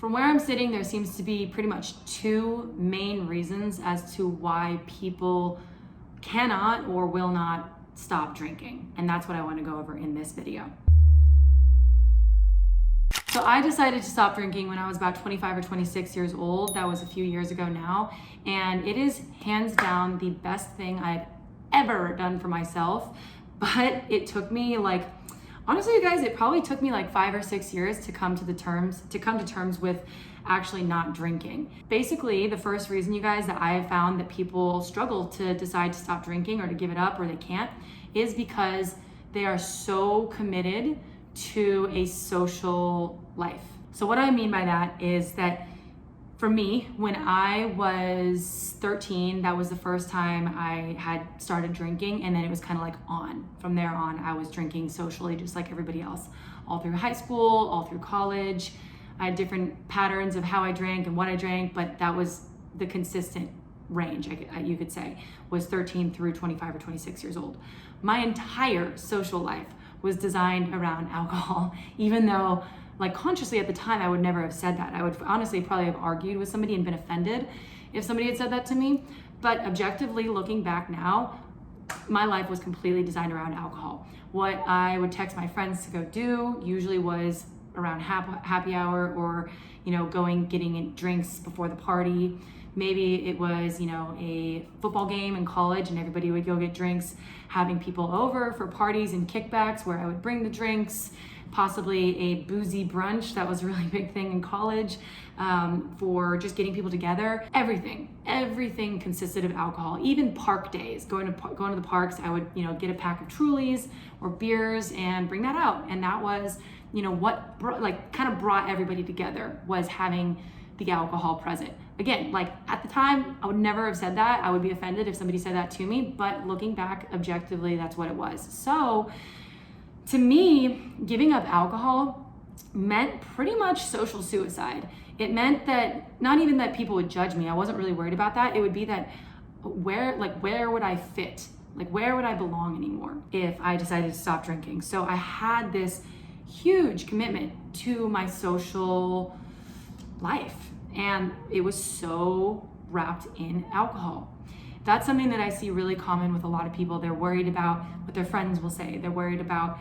From where I'm sitting, there seems to be pretty much two main reasons as to why people cannot or will not stop drinking. And that's what I want to go over in this video. So I decided to stop drinking when I was about 25 or 26 years old. That was a few years ago now. And it is hands down the best thing I've ever done for myself. But it took me honestly, you guys, it probably took me 5 or 6 years to come to terms with actually not drinking. Basically, the first reason, you guys, that I have found that people struggle to decide to stop drinking or to give it up or they can't is because they are so committed to a social life. So what I mean by that is that for me, when I was 13, that was the first time I had started drinking, and then it was kind of on. From there on, I was drinking socially just like everybody else. All through high school, all through college. I had different patterns of how I drank and what I drank, but that was the consistent range, you could say, was 13 through 25 or 26 years old. My entire social life was designed around alcohol, even though consciously at the time, I would never have said that. I would honestly probably have argued with somebody and been offended if somebody had said that to me. But objectively, looking back now, my life was completely designed around alcohol. What I would text my friends to go do usually was around happy hour or, getting drinks before the party. Maybe it was, a football game in college and everybody would go get drinks, having people over for parties and kickbacks where I would bring the drinks. Possibly a boozy brunch. That was a really big thing in college for just getting people together. Everything consisted of alcohol. Even park days, going to the parks, I would get a pack of Trulies or beers and bring that out. And that was what brought everybody together, was having the alcohol present. Again, at the time, I would never have said that. I would be offended if somebody said that to me. But looking back objectively, that's what it was. So to me, giving up alcohol meant pretty much social suicide. It meant that not even that people would judge me. I wasn't really worried about that. It would be that where would I fit? Where would I belong anymore if I decided to stop drinking? So I had this huge commitment to my social life, and it was so wrapped in alcohol. That's something that I see really common with a lot of people. They're worried about what their friends will say. They're worried about,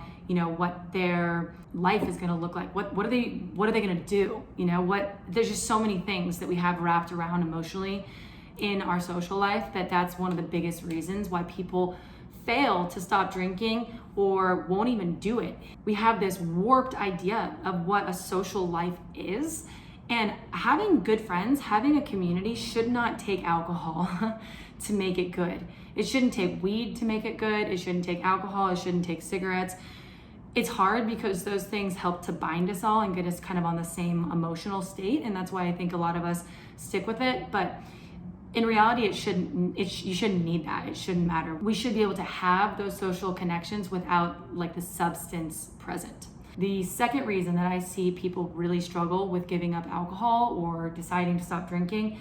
what their life is going to look like. What are they going to do? There's just so many things that we have wrapped around emotionally in our social life that's one of the biggest reasons why people fail to stop drinking or won't even do it. We have this warped idea of what a social life is. And having good friends, having a community should not take alcohol to make it good. It shouldn't take weed to make it good. It shouldn't take alcohol. It shouldn't take cigarettes. It's hard because those things help to bind us all and get us kind of on the same emotional state. And that's why I think a lot of us stick with it. But in reality, you shouldn't need that. It shouldn't matter. We should be able to have those social connections without the substance present. The second reason that I see people really struggle with giving up alcohol or deciding to stop drinking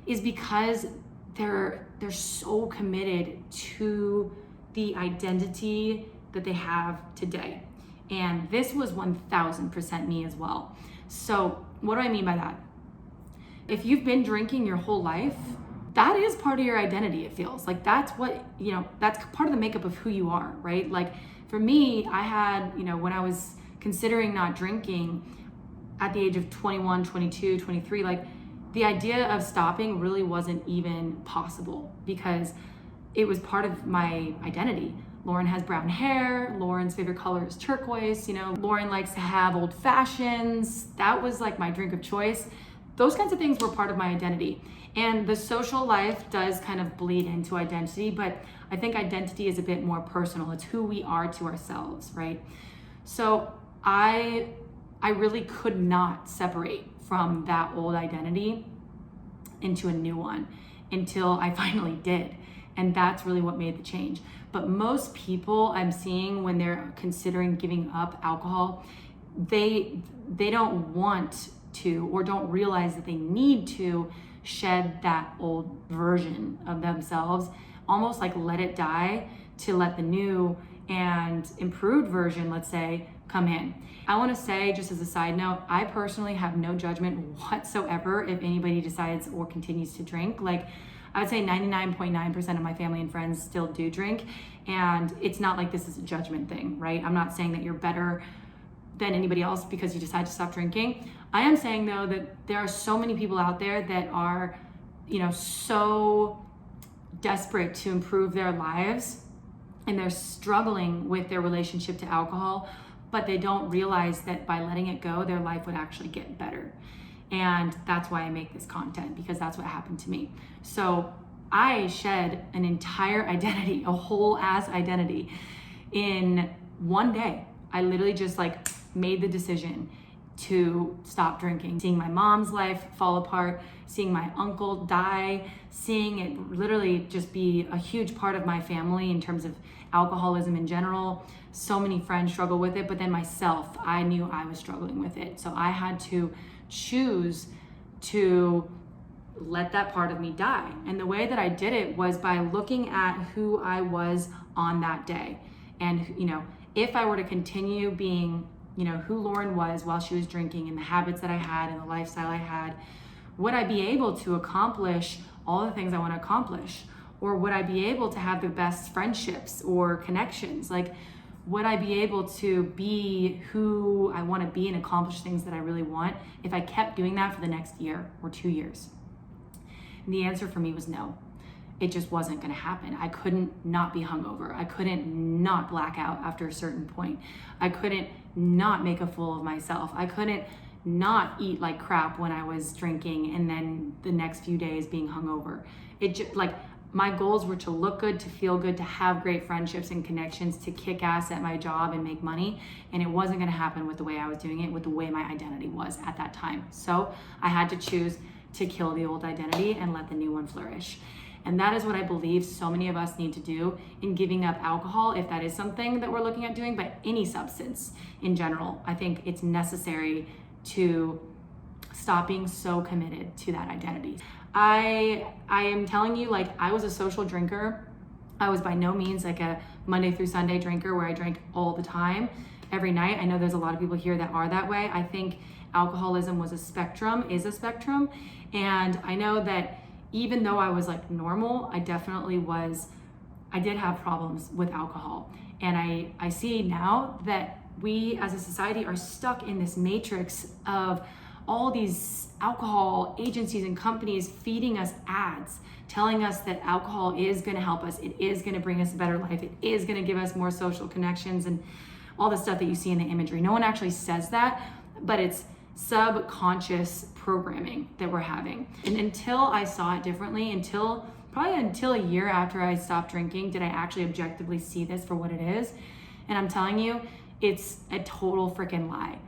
is because they're so committed to the identity that they have today. And this was 1000% me as well. So what do I mean by that? If you've been drinking your whole life, that is part of your identity, it feels. That's what, that's part of the makeup of who you are, right? For me, I had, when I was considering not drinking at the age of 21, 22, 23, the idea of stopping really wasn't even possible because it was part of my identity. Lauren has brown hair. Lauren's favorite color is turquoise. Lauren likes to have old fashions. That was my drink of choice. Those kinds of things were part of my identity. And the social life does kind of bleed into identity, but I think identity is a bit more personal. It's who we are to ourselves, right? So I really could not separate from that old identity into a new one until I finally did. And that's really what made the change. But most people I'm seeing when they're considering giving up alcohol, they don't want to or don't realize that they need to shed that old version of themselves, almost let it die to let the new and improved version, let's say, come in. I want to say, just as a side note, I personally have no judgment whatsoever if anybody decides or continues to drink. Like, I would say 99.9% of my family and friends still do drink, and it's not like this is a judgment thing, right? I'm not saying that you're better than anybody else because you decide to stop drinking. I am saying though that there are so many people out there that are, so desperate to improve their lives, and they're struggling with their relationship to alcohol, but they don't realize that by letting it go, their life would actually get better. And that's why I make this content, because that's what happened to me. So I shed an entire identity, a whole ass identity in one day. I literally just made the decision to stop drinking. Seeing my mom's life fall apart, seeing my uncle die, seeing it literally just be a huge part of my family in terms of alcoholism in general. So many friends struggle with it, but then myself, I knew I was struggling with it. So I had to choose to let that part of me die. And the way that I did it was by looking at who I was on that day. And, if I were to continue being, who Lauren was while she was drinking, and the habits that I had and the lifestyle I had, would I be able to accomplish all the things I want to accomplish? Or would I be able to have the best friendships or connections? Would I be able to be who I want to be and accomplish things that I really want if I kept doing that for the next year or 2 years? And the answer for me was no. It just wasn't going to happen. I couldn't not be hungover. I couldn't not black out after a certain point. I couldn't not make a fool of myself. I couldn't not eat like crap when I was drinking and then the next few days being hungover. It just my goals were to look good, to feel good, to have great friendships and connections, to kick ass at my job and make money. And it wasn't going to happen with the way I was doing it, with the way my identity was at that time. So I had to choose to kill the old identity and let the new one flourish. And that is what I believe so many of us need to do in giving up alcohol, if that is something that we're looking at doing, but any substance in general. I think it's necessary to stop being so committed to that identity. I am telling you, I was a social drinker. I was by no means a Monday through Sunday drinker where I drank all the time, every night. I know there's a lot of people here that are that way. I think alcoholism is a spectrum. And I know that even though I was normal, I did have problems with alcohol. And I see now that we as a society are stuck in this matrix of all these alcohol agencies and companies feeding us ads, telling us that alcohol is going to help us, it is going to bring us a better life, it is going to give us more social connections, and all the stuff that you see in the imagery. No one actually says that, but it's subconscious programming that we're having. And until I saw it differently, probably until a year after I stopped drinking, did I actually objectively see this for what it is. And I'm telling you, it's a total freaking lie.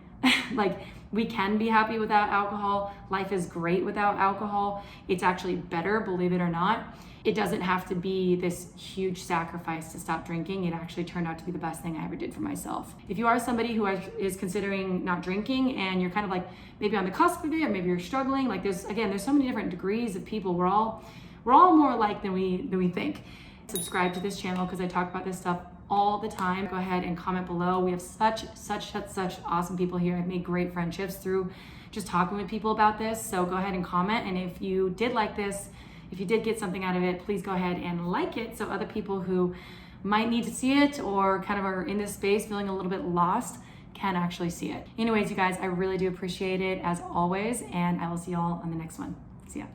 We can be happy without alcohol. Life is great without alcohol. It's actually better, believe it or not. It doesn't have to be this huge sacrifice to stop drinking. It actually turned out to be the best thing I ever did for myself. If you are somebody who is considering not drinking and you're kind of maybe on the cusp of it, or maybe you're struggling, there's so many different degrees of people. We're all more alike than we think. Subscribe to this channel because I talk about this stuff all the time. Go ahead and comment below. We have such awesome people here. I've made great friendships through just talking with people about this. So go ahead and comment. And if you did like this, if you did get something out of it, please go ahead and like it so other people who might need to see it or kind of are in this space feeling a little bit lost can actually see it. Anyways, you guys, I really do appreciate it as always, and I will see y'all on the next one. See ya.